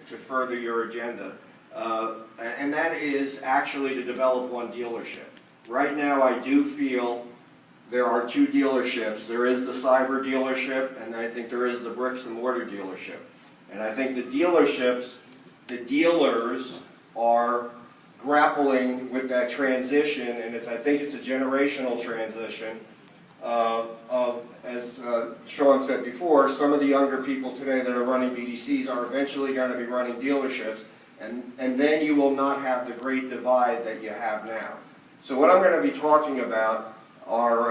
to further your agenda, and that is actually to develop one dealership. Right now, I do feel there are two dealerships. There is the cyber dealership, and I think there is the bricks and mortar dealership. And I think the dealerships, the dealers are grappling with that transition, and I think it's a generational transition as Sean said before, some of the younger people today that are running BDCs are eventually going to be running dealerships, and then you will not have the great divide that you have now. So what I'm going to be talking about are,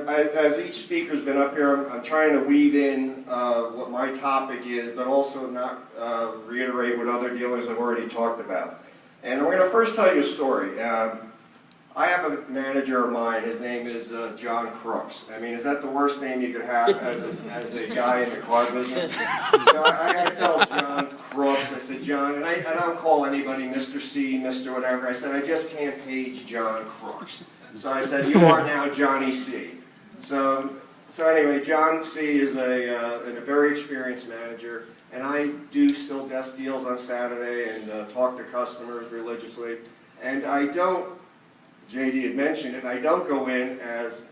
as each speaker's been up here, I'm trying to weave in what my topic is, but also not reiterate what other dealers have already talked about. And I'm going to first tell you a story. I have a manager of mine, his name is John Crooks. I mean, is that the worst name you could have as a guy in the car business? So I tell John Crooks, I said, John, and I don't call anybody Mr. C, Mr. whatever, I said, I just can't page John Crooks. So I said, you are now Johnny C. So anyway, John C is a very experienced manager, and I do still desk deals on Saturday and talk to customers religiously. And I don't, JD had mentioned it, I don't go in as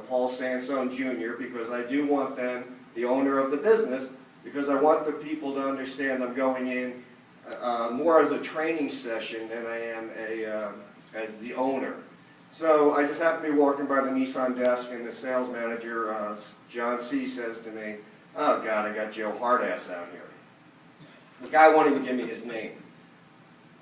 Paul Sansone Jr. because I do want them, the owner of the business, because I want the people to understand I'm going in more as a training session than I am as the owner. So I just happened to be walking by the Nissan desk, and the sales manager, John C., says to me, oh God, I got Joe Hardass out here. The guy won't even give me his name.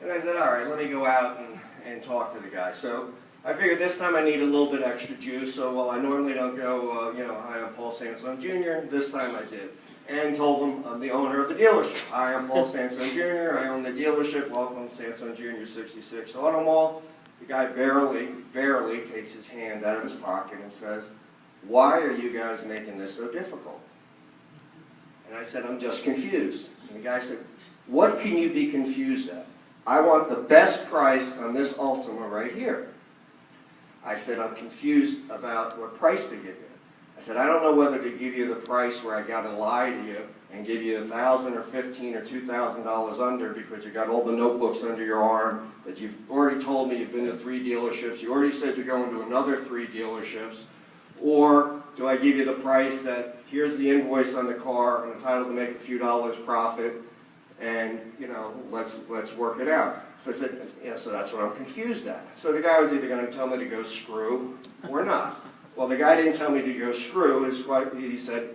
And I said, all right, let me go out and talk to the guy. So I figured this time I need a little bit extra juice, so while I normally don't go, hi, I'm Paul Sansone Jr., this time I did. And told him I'm the owner of the dealership. Hi, I'm Paul Sansone Jr., I own the dealership, welcome Sansone Jr. 66 Auto Mall. The guy barely takes his hand out of his pocket and says, why are you guys making this so difficult? And I said, I'm just confused. And the guy said, what can you be confused at? I want the best price on this Altima right here. I said, I'm confused about what price to give you. I said, I don't know whether to give you the price where I got to lie to you and give you $1,000 or $1,500 or $2,000 under because you got all the notebooks under your arm, that you've already told me you've been to 3 dealerships, you already said you're going to another 3 dealerships, or do I give you the price that here's the invoice on the car, I'm entitled to make a few dollars profit, and let's work it out. So I said, so that's what I'm confused at. So the guy was either going to tell me to go screw or not. Well, the guy didn't tell me to go screw. He said,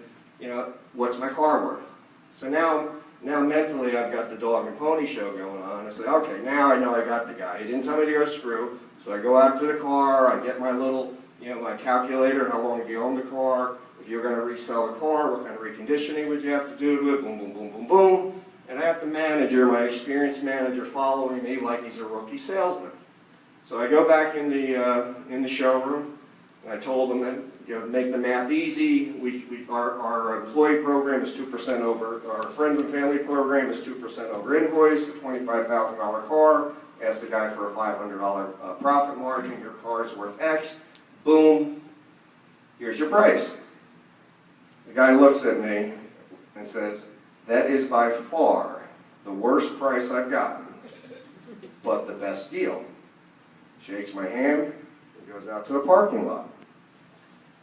what's my car worth? So now mentally I've got the dog and pony show going on. I say, okay, now I know I got the guy. He didn't tell me to go screw. So I go out to the car, I get my little, my calculator, how long have you owned the car? If you're going to resell the car, what kind of reconditioning would you have to do to it? Boom, boom, boom, boom, boom. And I have the manager, my experienced manager, following me like he's a rookie salesman. So I go back in the showroom, and I told him that make the math easy. Our employee program is 2% over. Our friends and family program is 2% over invoice. A $25,000 car. Ask the guy for a $500 profit margin. Your car is worth X. Boom. Here's your price. The guy looks at me and says, that is by far the worst price I've gotten, but the best deal. Shakes my hand and goes out to the parking lot.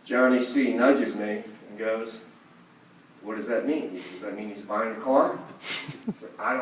Johnny C. nudges me and goes, what does that mean? Does that mean he's buying a car? I said, I don't